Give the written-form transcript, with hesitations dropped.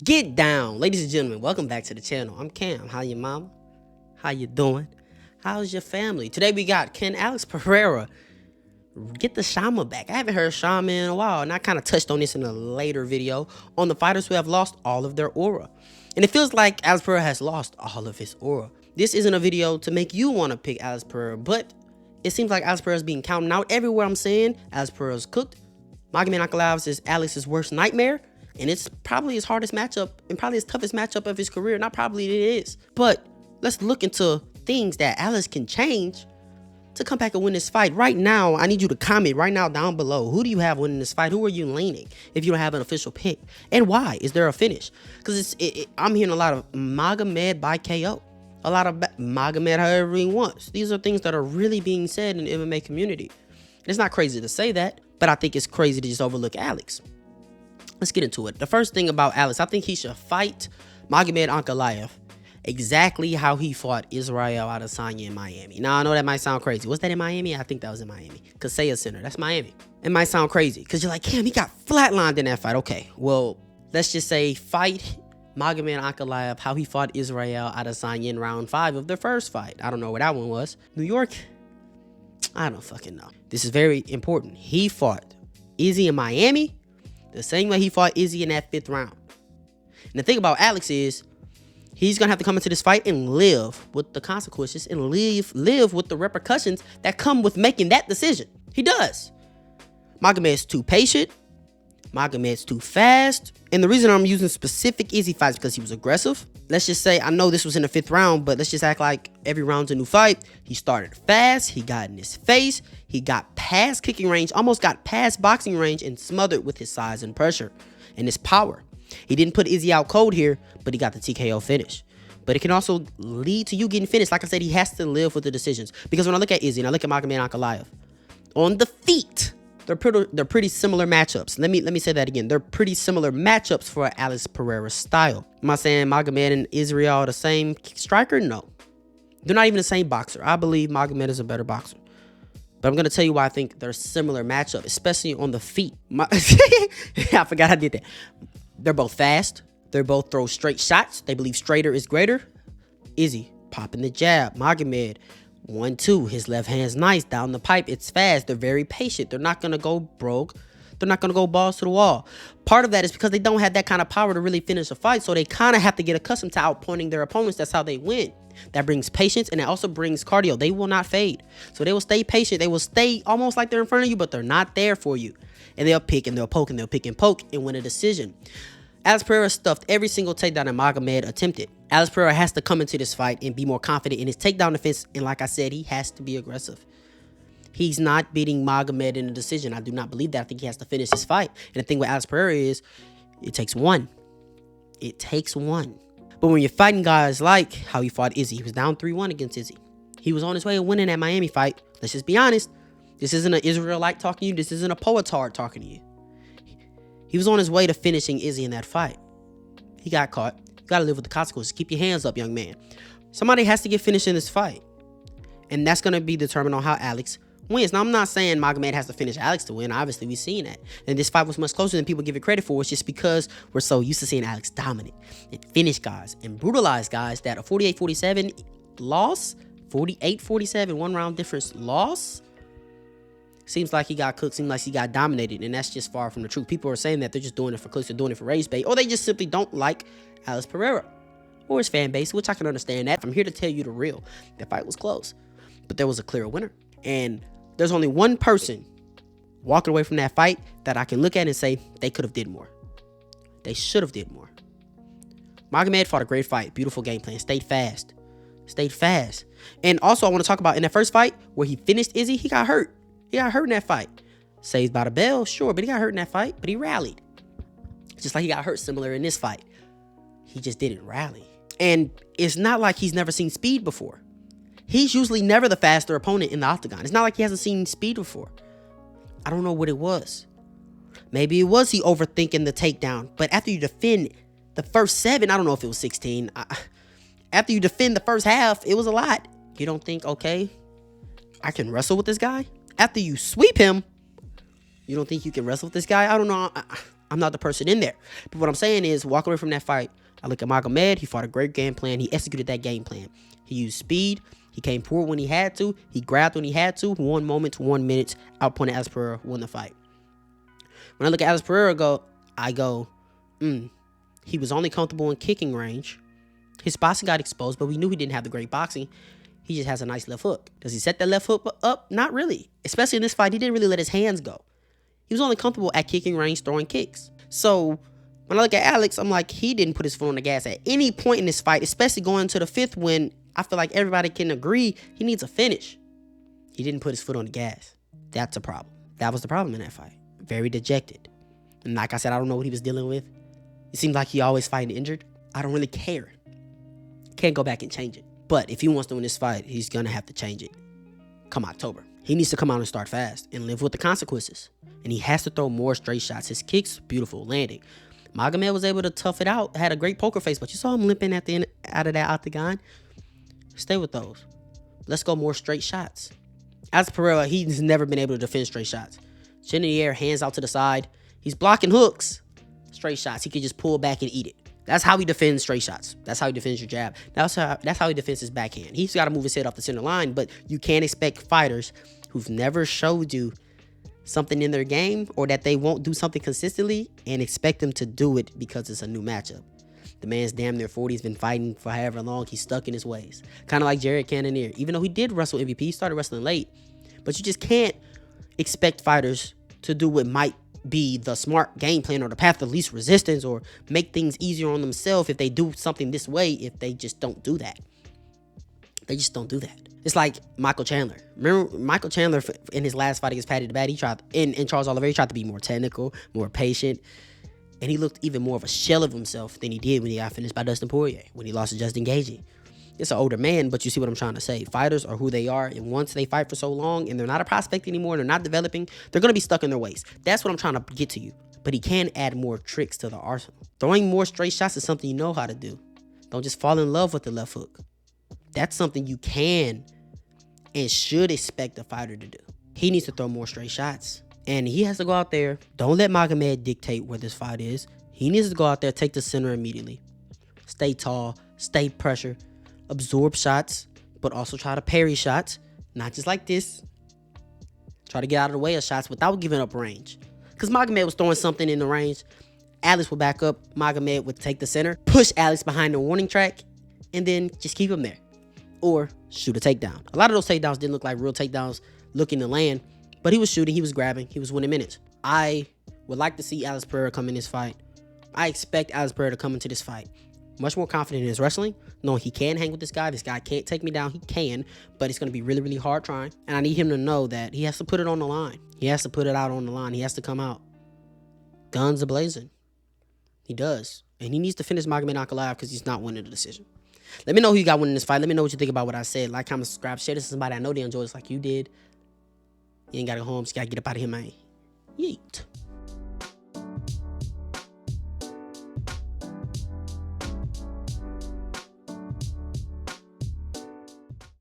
Get down, ladies and gentlemen. Welcome back to the channel. I'm Cam. How you, mama? How you doing? How's your family? Today we got Can Alex Pereira get the Shama back? I haven't heard Shama in a while, and I kind of touched on this in a later video on the fighters who have lost all of their aura. And it feels like Alex Pereira has lost all of his aura. This isn't a video to make you want to pick Alex Pereira, but it seems like Alex Pereira is being counted out everywhere I'm saying. Alex Pereira's cooked. Magomed Ankalaev is Alex's worst nightmare. And it's probably his hardest matchup and probably his toughest matchup of his career. Not probably, it is. But let's look into things that Alex can change to come back and win this fight. Right now, I need you to comment right now down below. Who do you have winning this fight? Who are you leaning if you don't have an official pick? And why? Is there a finish? Because I'm hearing a lot of Magomed by KO. A lot of Magomed however he wants. These are things that are really being said in the MMA community. It's not crazy to say that, but I think it's crazy to just overlook Alex. Let's get into it. The first thing about Alex, I think he should fight Magomed Ankalaev exactly how he fought Israel Adesanya in Miami. Now, I know that might sound crazy. Was that in Miami? I think that was in Miami. Kaseya Center. That's Miami. It might sound crazy because you're like, Cam, he got flatlined in that fight. Okay, well, let's just say fight Magomed Ankalaev how he fought Israel Adesanya in round 5 of their first fight. I don't know what that one was. New York? I don't fucking know. This is very important. He fought Izzy in Miami the same way he fought Izzy in that 5th round. And the thing about Alex is he's going to have to come into this fight and live with the consequences and live with the repercussions that come with making that decision. He does. Magomed's too patient. Magomed's too fast. And the reason I'm using specific Izzy fights because he was aggressive. Let's just say, I know this was in the 5th round, but let's just act like every round's a new fight. He started fast. He got in his face. He got past kicking range, almost got past boxing range and smothered with his size and pressure and his power. He didn't put Izzy out cold here, but he got the TKO finish. But it can also lead to you getting finished. Like I said, he has to live with the decisions. Because when I look at Izzy and I look at Magomed Ankalaev, on the feet, they're pretty similar matchups. Let me say that again. They're pretty similar matchups for Alex Pereira's style. Am I saying Magomed and Israel are the same striker? No. They're not even the same boxer. I believe Magomed is a better boxer. But I'm going to tell you why I think they're similar matchup, especially on the feet. I forgot I did that. They're both fast. They both throw straight shots. They believe straighter is greater. Izzy popping the jab. Magomed 1-2. His left hand's nice. Down the pipe. It's fast. They're very patient. They're not going to go broke. They're not going to go balls to the wall. Part of that is because they don't have that kind of power to really finish a fight. So they kind of have to get accustomed to outpointing their opponents. That's how they win. That brings patience and it also brings cardio. They will not fade. So they will stay patient. They will stay almost like they're in front of you, but they're not there for you. And they'll pick and they'll poke and they'll pick and poke and win a decision. Alex Pereira stuffed every single takedown that Magomed attempted. Alex Pereira has to come into this fight and be more confident in his takedown defense. And like I said, he has to be aggressive. He's not beating Magomed in a decision. I do not believe that. I think he has to finish this fight. And the thing with Alex Pereira is it takes one. It takes one. But when you're fighting guys like how he fought Izzy, he was down 3-1 against Izzy. He was on his way to winning that Miami fight. Let's just be honest. This isn't an Israelite talking to you. This isn't a Poetard talking to you. He was on his way to finishing Izzy in that fight. He got caught. You got to live with the consequences. Keep your hands up, young man. Somebody has to get finished in this fight. And that's going to be determined on how Alex wins. Now, I'm not saying Magomed has to finish Alex to win. Obviously, we've seen that. And this fight was much closer than people give it credit for. It's just because we're so used to seeing Alex dominate and finish guys and brutalize guys that a 48-47 loss, 48-47, 1-round difference loss, seems like he got cooked, seems like he got dominated, and that's just far from the truth. People are saying that they're just doing it for clicks, they're doing it for raise bait, or they just simply don't like Alex Pereira or his fan base, which I can understand that. I'm here to tell you the real. The fight was close, but there was a clear winner. And there's only one person walking away from that fight that I can look at and say they could have did more. They should have did more. Magomed fought a great fight. Beautiful game plan. Stayed fast. Stayed fast. And also I want to talk about in that first fight where he finished Izzy, he got hurt. He got hurt in that fight. Saved by the bell, sure, but he got hurt in that fight, but he rallied. Just like he got hurt similar in this fight. He just didn't rally. And it's not like he's never seen speed before. He's usually never the faster opponent in the octagon. It's not like he hasn't seen speed before. I don't know what it was. Maybe it was he overthinking the takedown. But after you defend the first 7, I don't know if it was 16. After you defend the first half, it was a lot. You don't think, okay, I can wrestle with this guy? After you sweep him, you don't think you can wrestle with this guy? I don't know. I'm not the person in there. But what I'm saying is, walk away from that fight. I look at Magomed. He fought a great game plan. He executed that game plan. He used speed. He came forward when he had to. He grabbed when he had to. 1 moment to 1 minute. Outpointed Alex Pereira, won the fight. When I look at Alex Pereira, I go, he was only comfortable in kicking range. His boxing got exposed, but we knew he didn't have the great boxing. He just has a nice left hook. Does he set that left hook up? Not really. Especially in this fight, he didn't really let his hands go. He was only comfortable at kicking range, throwing kicks. So when I look at Alex, I'm like, he didn't put his foot on the gas at any point in this fight, especially going to the 5th when I feel like everybody can agree he needs a finish. He didn't put his foot on the gas. That's a problem. That was the problem in that fight. Very dejected. And like I said, I don't know what he was dealing with. It seems like he always fighting injured. I don't really care. Can't go back and change it. But if he wants to win this fight, he's going to have to change it come October. He needs to come out and start fast and live with the consequences. And he has to throw more straight shots. His kicks, beautiful, landing. Magomed was able to tough it out, had a great poker face, but you saw him limping at the end out of that octagon. Stay with those. Let's go more straight shots. As Pereira, he's never been able to defend straight shots. Chin in the air, hands out to the side. He's blocking hooks. Straight shots. He can just pull back and eat it. That's how he defends straight shots. That's how he defends your jab. That's how he defends his backhand. He's got to move his head off the center line, but you can't expect fighters who've never showed you something in their game or that they won't do something consistently and expect them to do it because it's a new matchup. The man's damn near 40. He's been fighting for however long. He's stuck in his ways. Kind of like Jared Cannonier. Even though he did wrestle MVP, he started wrestling late. But you just can't expect fighters to do what might be the smart game plan or the path of least resistance or make things easier on themselves if they do something this way, if they just don't do that. They just don't do that. It's like Michael Chandler. Remember Michael Chandler in his last fight against Paddy the Baddy, he tried, in Charles Oliveira, he tried to be more technical, more patient, and he looked even more of a shell of himself than he did when he got finished by Dustin Poirier, when he lost to Justin Gaethje. It's an older man, but you see what I'm trying to say. Fighters are who they are, and once they fight for so long and they're not a prospect anymore, they're not developing, they're going to be stuck in their ways. That's what I'm trying to get to you. But he can add more tricks to the arsenal. Throwing more straight shots is something you know how to do. Don't just fall in love with the left hook. That's something you can and should expect a fighter to do. He needs to throw more straight shots. And he has to go out there. Don't let Magomed dictate where this fight is. He needs to go out there, take the center immediately. Stay tall, stay pressure. Absorb shots, but also try to parry shots. Not just like this. Try to get out of the way of shots without giving up range. Because Magomed was throwing something in the range. Alex would back up. Magomed would take the center, push Alex behind the warning track, and then just keep him there. Or shoot a takedown. A lot of those takedowns didn't look like real takedowns looking to land, but he was shooting, he was grabbing, he was winning minutes. I would like to see Alex Pereira come in this fight. I expect Alex Pereira to come into this fight much more confident in his wrestling, knowing he can hang with this guy. This guy can't take me down. He can, but it's going to be really, really hard trying. And I need him to know that he has to put it on the line. He has to put it out on the line. He has to come out guns a-blazing. He does. And he needs to finish Magomed Ankalaev because he's not winning the decision. Let me know who you got winning this fight. Let me know what you think about what I said. Like, comment, subscribe, share this with somebody I know they enjoy this like you did. You ain't got to go home. Just got to get up out of here, man. Yeet.